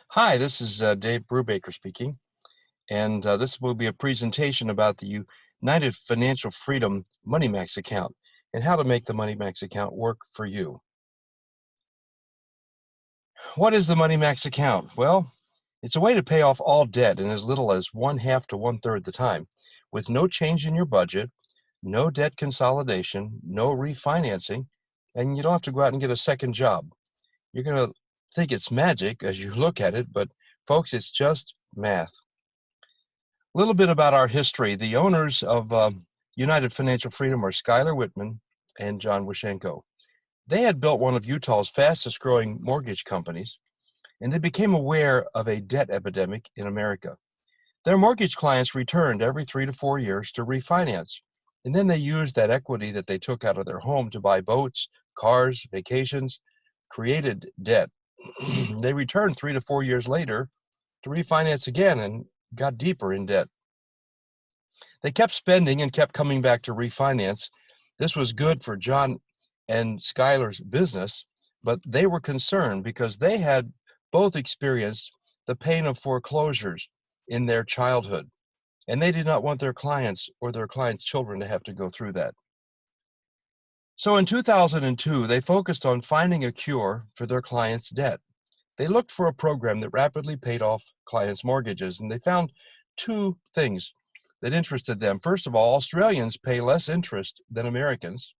Hi, this is Dave Brubaker speaking, and this will be a presentation about the United Financial Freedom MoneyMax account and how to make the MoneyMax account work for you. What is the MoneyMax account? Well, it's a way to pay off all debt in as little as one half to one third the time, with no change in your budget, no debt consolidation, no refinancing, and you don't have to go out and get a second job. You're going to think it's magic as you look at it, but folks, it's just math. A little bit about our history. The owners of United Financial Freedom are Skylar Whitman and John Wishenko. They had built one of Utah's fastest growing mortgage companies, and they became aware of a debt epidemic in America. Their mortgage clients returned every 3 to 4 years to refinance, and then they used that equity that they took out of their home to buy boats, cars, vacations, created debt. They returned 3 to 4 years later to refinance again and got deeper in debt. They kept spending and kept coming back to refinance. This was good for John and Skylar's business, but they were concerned because they had both experienced the pain of foreclosures in their childhood, and they did not want their clients or their clients' children to have to go through that. So in 2002, they focused on finding a cure for their clients' debt. They looked for a program that rapidly paid off clients' mortgages, and they found two things that interested them. First of all, Australians pay less interest than Americans.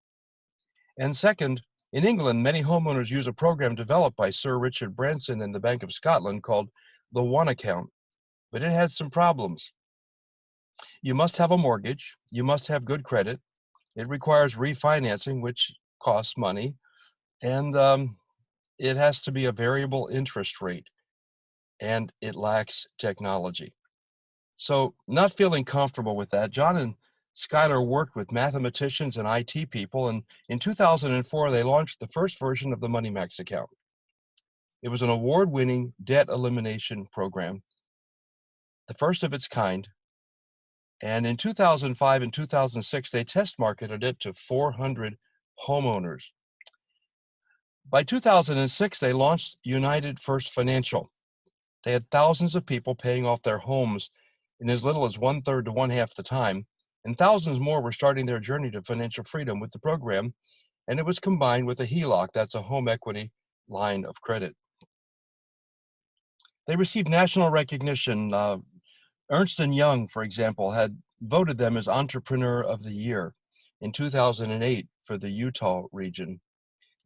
And second, in England, many homeowners use a program developed by Sir Richard Branson and the Bank of Scotland called the One Account, but it had some problems. You must have a mortgage, you must have good credit, it requires refinancing, which costs money, and it has to be a variable interest rate, and it lacks technology. So, not feeling comfortable with that, John and Skylar worked with mathematicians and IT people, and in 2004, they launched the first version of the MoneyMax account. It was an award-winning debt elimination program, the first of its kind, and in 2005 and 2006, they test marketed it to 400 homeowners. By 2006, they launched United First Financial. They had thousands of people paying off their homes in as little as one third to one half the time, and thousands more were starting their journey to financial freedom with the program, and it was combined with a HELOC, that's a home equity line of credit. They received national recognition. Ernst & Young, for example, had voted them as Entrepreneur of the Year in 2008 for the Utah region.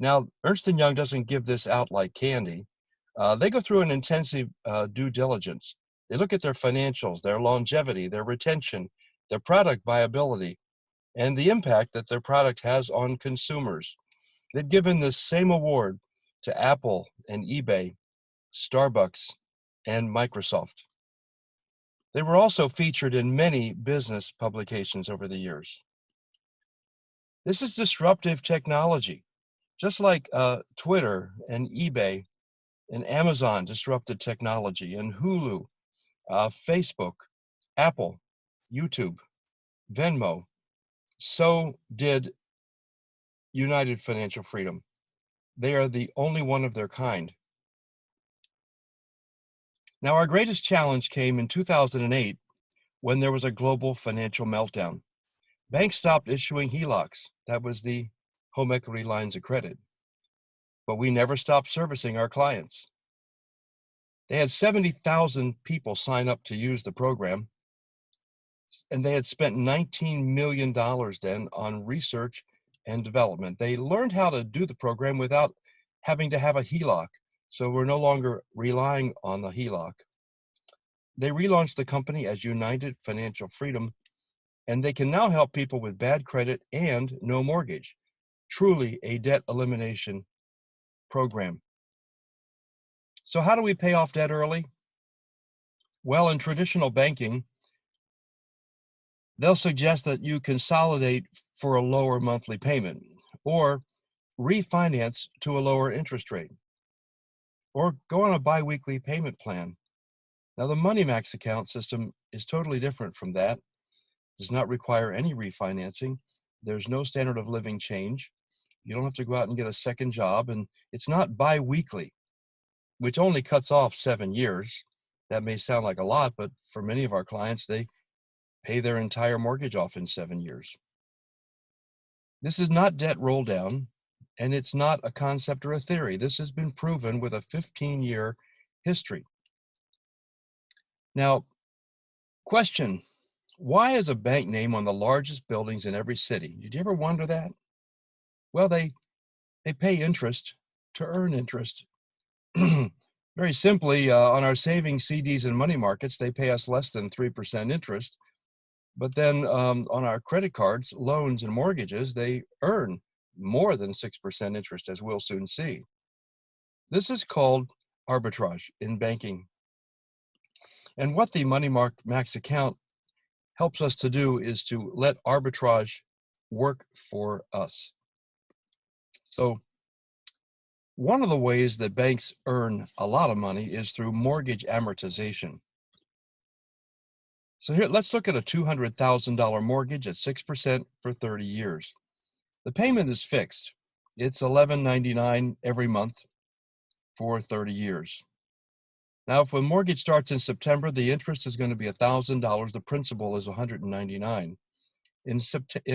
Now, Ernst & Young doesn't give this out like candy. They go through an intensive due diligence. They look at their financials, their longevity, their retention, their product viability, and the impact that their product has on consumers. They've given this same award to Apple and eBay, Starbucks, and Microsoft. They were also featured in many business publications over the years. This is disruptive technology, just like Twitter and eBay and Amazon disrupted technology, and Hulu, Facebook, Apple, YouTube, Venmo. So did United Financial Freedom. They are the only one of their kind. Now, our greatest challenge came in 2008 when there was a global financial meltdown. Banks stopped issuing HELOCs. That was the home equity lines of credit. But we never stopped servicing our clients. They had 70,000 people sign up to use the program, and they had spent $19 million then on research and development. They learned how to do the program without having to have a HELOC, so we're no longer relying on the HELOC. They relaunched the company as United Financial Freedom, and they can now help people with bad credit and no mortgage. Truly a debt elimination program. So how do we pay off debt early? Well, in traditional banking, they'll suggest that you consolidate for a lower monthly payment, or refinance to a lower interest rate, or go on a biweekly payment plan. Now, the MoneyMax account system is totally different from that. It does not require any refinancing. There's no standard of living change. You don't have to go out and get a second job, and it's not biweekly. which only cuts off 7 years. That may sound like a lot, but for many of our clients, they pay their entire mortgage off in 7 years. This is not debt roll down, and it's not a concept or a theory. This has been proven with a 15-year history. Now, question, why is a bank name on the largest buildings in every city? Did you ever wonder that? Well, they pay interest to earn interest. Very simply, on our savings, CDs, and money markets, they pay us less than 3% interest. But then on our credit cards, loans, and mortgages, they earn more than 6% interest, as we'll soon see. This is called arbitrage in banking. And what the Money Max account helps us to do is to let arbitrage work for us. So one of the ways that banks earn a lot of money is through mortgage amortization. So here, let's look at a $200,000 mortgage at 6% for 30 years. The payment is fixed. It's $11.99 every month for 30 years. Now, if a mortgage starts in September, the interest is going to be $1,000. The principal is $199. In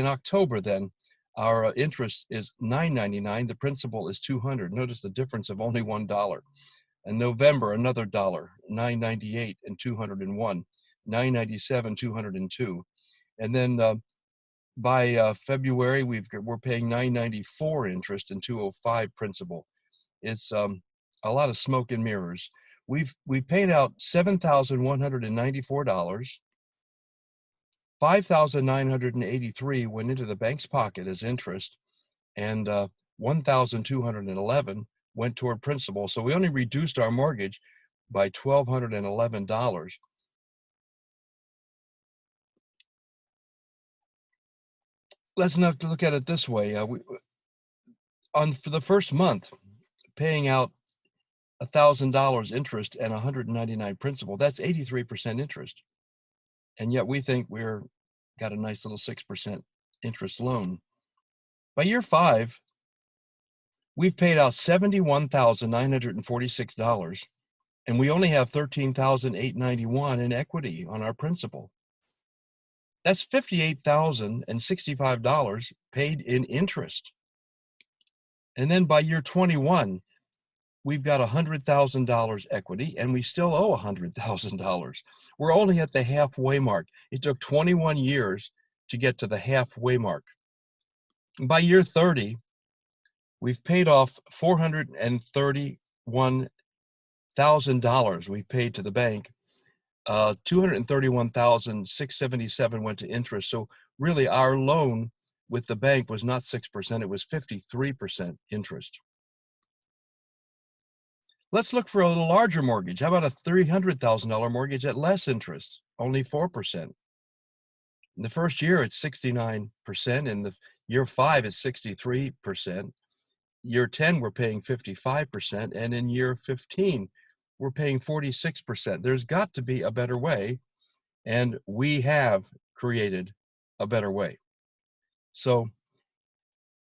October, then, our interest is $9.99. The principal is $200. Notice the difference of only $1. In November, another dollar, $9.98 and $201. $9.97, $202. And then by February, we're paying $9.94 interest and $205 principal. It's a lot of smoke and mirrors. We paid out $7,194. $5,983 went into the bank's pocket as interest, and $1,211 went toward principal. So we only reduced our mortgage by $1,211. Let's not look at it this way. For the first month, paying out $1,000 interest and $199 principal, that's 83% interest. And yet we think we're got a nice little 6% interest loan. By year 5, we've paid out $71,946, and we only have $13,891 in equity on our principal. That's $58,065 paid in interest. And then by year 21, we've got $100,000 equity, and we still owe $100,000. We're only at the halfway mark. It took 21 years to get to the halfway mark. By year 30, we've paid off $431,000 we paid to the bank. $231,677 went to interest. So really our loan with the bank was not 6%, it was 53% interest. Let's look for a little larger mortgage. How about a $300,000 mortgage at less interest, only 4%? In the first year, it's 69%. In the year 5, it's 63%. Year 10, we're paying 55%. And in year 15, we're paying 46%. There's got to be a better way, and we have created a better way. So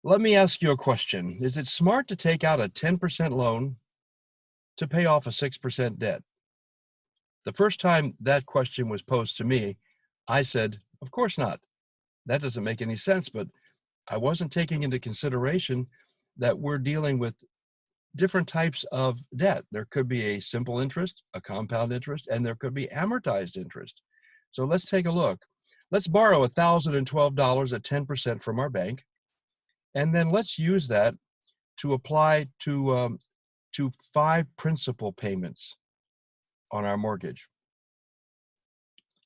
let me ask you a question. Is it smart to take out a 10% loan to pay off a 6% debt? The first time that question was posed to me, I said, of course not. That doesn't make any sense, but I wasn't taking into consideration that we're dealing with different types of debt. There could be a simple interest, a compound interest, and there could be amortized interest. So let's take a look. Let's borrow $1,012 at 10% from our bank, and then let's use that to apply to 5 principal payments on our mortgage.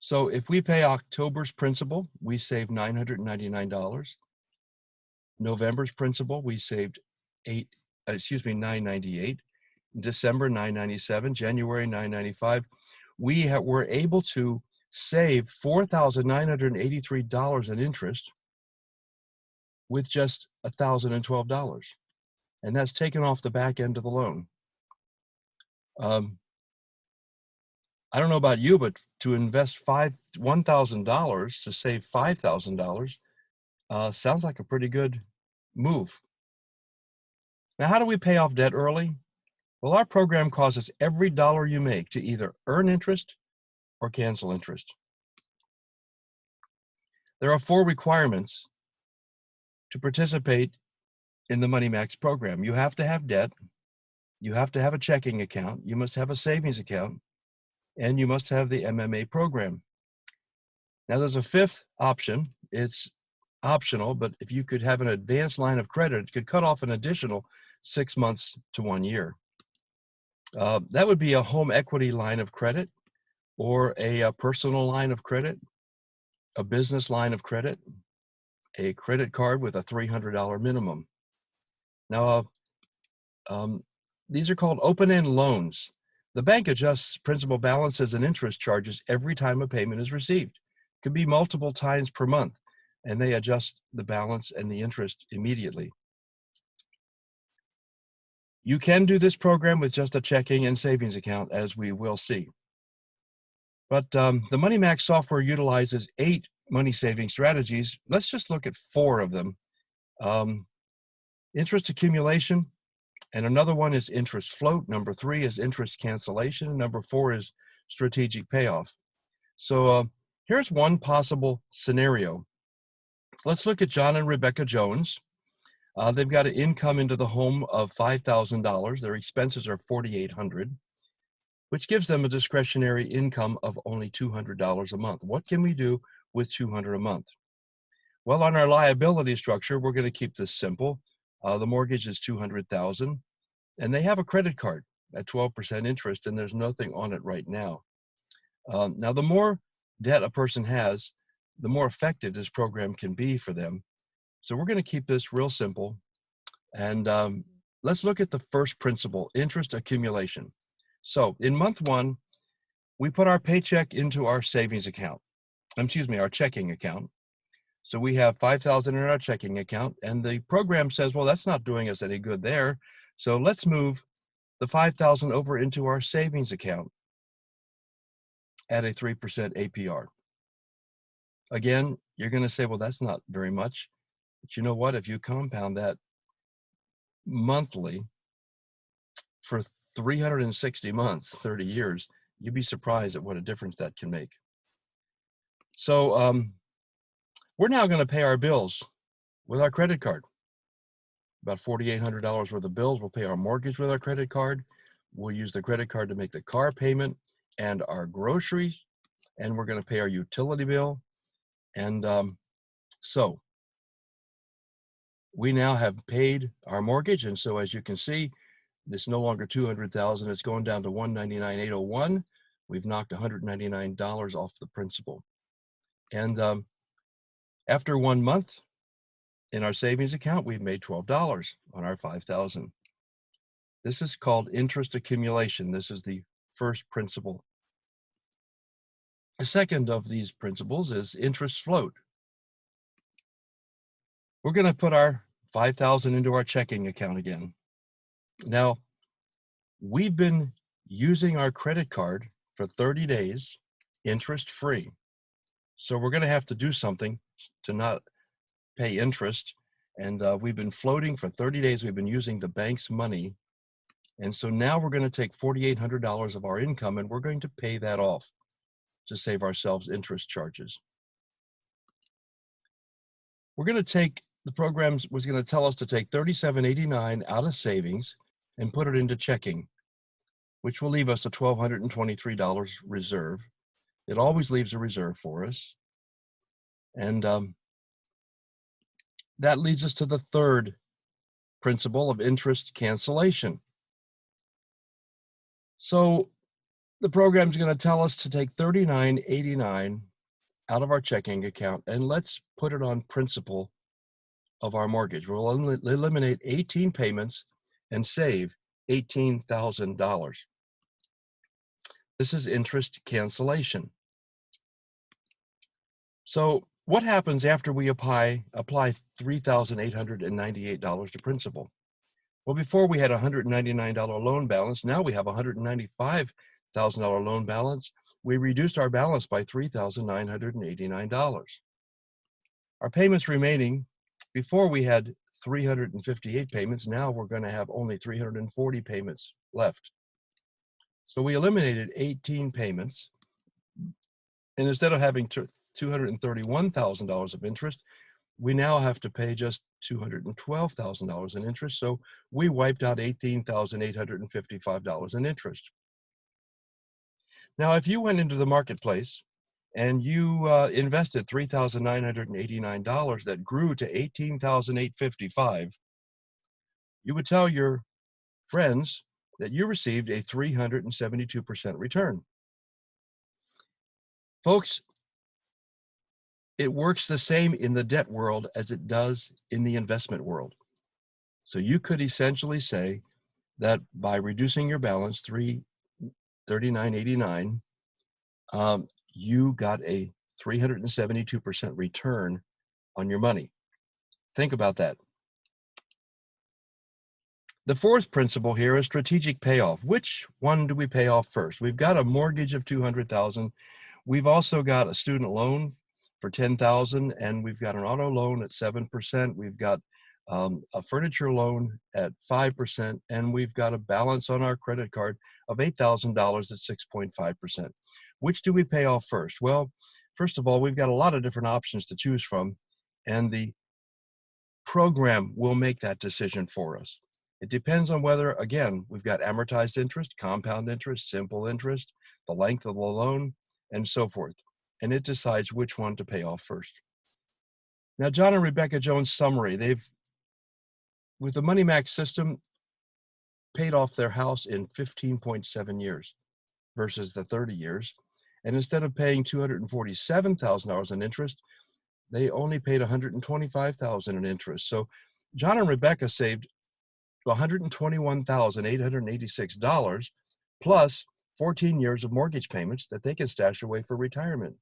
So if we pay October's principal, we save $999. November's principal, we saved $998. December, $997. January, $995. We were able to save $4,983 in interest with just $1,012. And that's taken off the back end of the loan. I don't know about you, but to invest $1,000 to save $5,000 sounds like a pretty good move. Now, how do we pay off debt early? Well, our program causes every dollar you make to either earn interest or cancel interest. There are 4 requirements to participate in the Money Max program. You have to have debt, you have to have a checking account, you must have a savings account, and you must have the MMA program. Now, there's a 5th option. It's optional, but if you could have an advanced line of credit, it could cut off an additional 6 months to 1 year. That would be a home equity line of credit, or a personal line of credit, a business line of credit, a credit card with a $300 minimum. Now, these are called open-end loans. The bank adjusts principal balances and interest charges every time a payment is received. It could be multiple times per month, and they adjust the balance and the interest immediately. You can do this program with just a checking and savings account, as we will see. But the MoneyMax software utilizes 8 money saving strategies. Let's just look at 4 of them. Interest accumulation, and another one is interest float. Number 3 is interest cancellation. And number 4 is strategic payoff. So here's one possible scenario. Let's look at John and Rebecca Jones. They've got an income into the home of $5,000. Their expenses are $4,800, which gives them a discretionary income of only $200 a month. What can we do with $200 a month? Well, on our liability structure, we're going to keep this simple. The mortgage is $200,000, and they have a credit card at 12% interest, and there's nothing on it right now. Now, the more debt a person has, the more effective this program can be for them. So we're going to keep this real simple. And let's look at the first principle, interest accumulation. So in month 1, we put our paycheck into our savings account. Our checking account. So we have $5,000 in our checking account, and the program says, well, that's not doing us any good there. So let's move the $5,000 over into our savings account at a 3% APR. Again, you're going to say, well, that's not very much. But you know what? If you compound that monthly for 360 months, 30 years, you'd be surprised at what a difference that can make. So we're now going to pay our bills with our credit card. About $4,800 worth of bills. We'll pay our mortgage with our credit card. We'll use the credit card to make the car payment and our groceries, and we're going to pay our utility bill. And so we now have paid our mortgage, and so as you can see, it's no longer $200,000. It's going down to $199,801. We've knocked $199 off the principal. And after 1 month in our savings account, we've made $12 on our $5,000. This is called interest accumulation. This is the first principle. The second of these principles is interest float. We're going to put our $5,000 into our checking account again. Now, we've been using our credit card for 30 days, interest-free. So we're going to have to do something to not pay interest. And we've been floating for 30 days. We've been using the bank's money. And so now we're going to take $4,800 of our income, and we're going to pay that off to save ourselves interest charges. We're going to take, the program was going to tell us to take $3,789 out of savings and put it into checking, which will leave us a $1,223 reserve. It always leaves a reserve for us. And that leads us to the third principle of interest cancellation. So the program is going to tell us to take $39.89 out of our checking account, and let's put it on principal of our mortgage. We'll eliminate 18 payments and save $18,000. This is interest cancellation. So what happens after we apply $3,898 to principal? Well, before we had a $199 loan balance. Now we have a $195,000 loan balance. We reduced our balance by $3,989. Our payments remaining Before we had 358 payments, now we're going to have only 340 payments left. So we eliminated 18 payments, and instead of having $231,000 of interest, we now have to pay just $212,000 in interest. So we wiped out $18,855 in interest. Now, if you went into the marketplace and you invested $3,989 that grew to $18,855, you would tell your friends that you received a 372% return. Folks, it works the same in the debt world as it does in the investment world. So you could essentially say that by reducing your balance $339.89, you got a 372% return on your money. Think about that. The fourth principle here is strategic payoff. Which one do we pay off first? We've got a mortgage of $200,000. We've also got a student loan for $10,000, and we've got an auto loan at 7%. We've got a furniture loan at 5%, and we've got a balance on our credit card of $8,000 at 6.5%. Which do we pay off first? Well, first of all, we've got a lot of different options to choose from, and the program will make that decision for us. It depends on whether, again, we've got amortized interest, compound interest, simple interest, the length of the loan, and so forth. And it decides which one to pay off first. Now, John and Rebecca Jones' summary, they've, with the Money Max system, paid off their house in 15.7 years versus the 30 years. And instead of paying $247,000 in interest, they only paid $125,000 in interest. So John and Rebecca saved $121,886 plus 14 years of mortgage payments that they can stash away for retirement.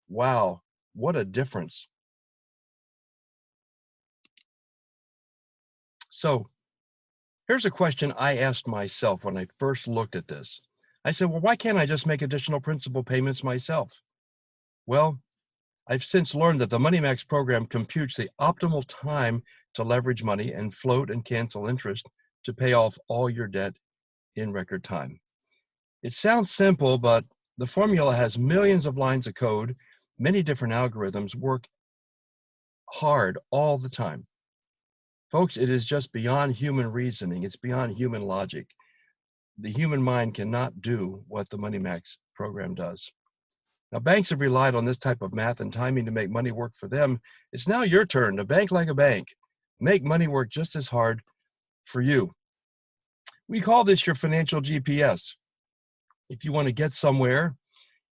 Wow, what a difference. So here's a question I asked myself when I first looked at this. I said, well, why can't I just make additional principal payments myself? Well, I've since learned that the Money Max program computes the optimal time to leverage money and float and cancel interest to pay off all your debt in record time. It sounds simple, but the formula has millions of lines of code. Many different algorithms work hard all the time. Folks, it is just beyond human reasoning. It's beyond human logic. The human mind cannot do what the Money Max program does. Now, banks have relied on this type of math and timing to make money work for them. It's now your turn to bank like a bank. Make money work just as hard for you. We call this your financial GPS. If you want to get somewhere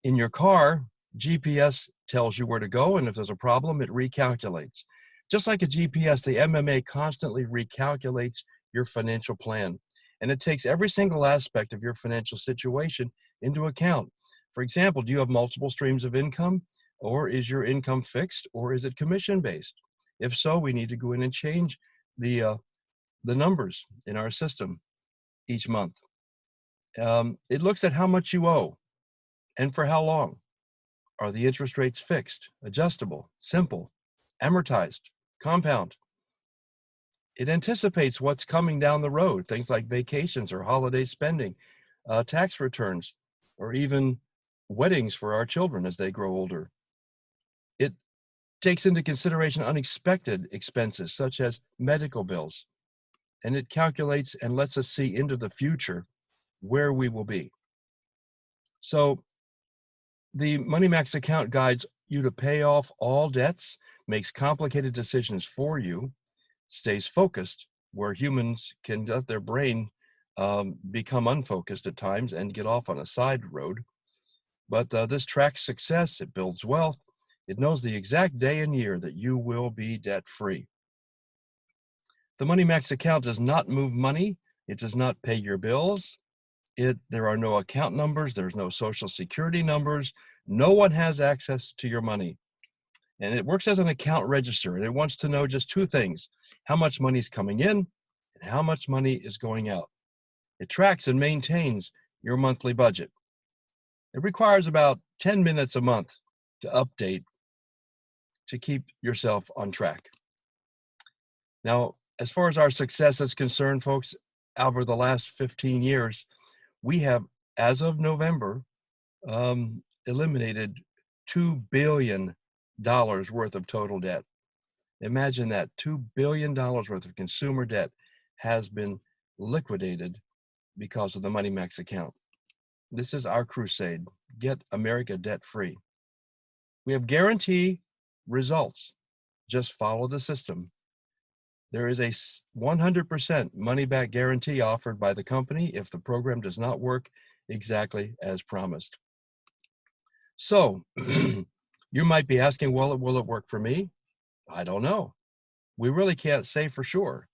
in your car, GPS tells you where to go, and if there's a problem, it recalculates. Just like a GPS, the MMA constantly recalculates your financial plan, and it takes every single aspect of your financial situation into account. For example, do you have multiple streams of income, or is your income fixed, or is it commission-based? If so, we need to go in and change the numbers in our system each month. It looks at how much you owe and for how long. Are the interest rates fixed, adjustable, simple, amortized, compound? It anticipates what's coming down the road, things like vacations or holiday spending, tax returns, or even weddings for our children as they grow older. It takes into consideration unexpected expenses such as medical bills, and it calculates and lets us see into the future where we will be. So the Money Max account guides you to pay off all debts, makes complicated decisions for you, stays focused where humans can let their brain become unfocused at times and get off on a side road. But this tracks success, it builds wealth, it knows the exact day and year that you will be debt-free. The Money Max account does not move money, it does not pay your bills, there are no account numbers, there's no social security numbers, no one has access to your money. And it works as an account register, and it wants to know just two things: how much money is coming in and how much money is going out. It tracks and maintains your monthly budget. It requires about 10 minutes a month to update to keep yourself on track. Now, as far as our success is concerned, folks, over the last 15 years, we have, as of November, eliminated $2 billion worth of total debt. Imagine that, $2 billion worth of consumer debt has been liquidated because of the MoneyMax account. This is our crusade. Get America debt free. We have guarantee results. Just follow the system. There is a 100% money back guarantee offered by the company if the program does not work exactly as promised. So you might be asking, well, will it work for me? I don't know. We really can't say for sure.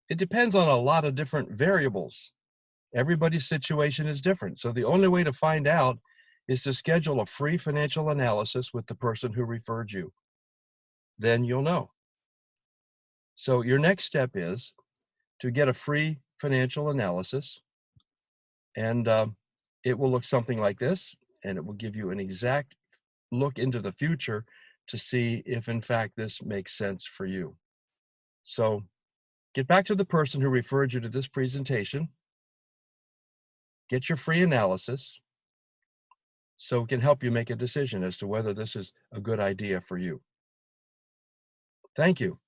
It depends on a lot of different variables. Everybody's situation is different. So the only way to find out is to schedule a free financial analysis with the person who referred you. Then you'll know. So your next step is to get a free financial analysis, and it will look something like this, and it will give you an exact look into the future to see if in fact this makes sense for you. So get back to the person who referred you to this presentation, get your free analysis so it can help you make a decision as to whether this is a good idea for you. Thank you.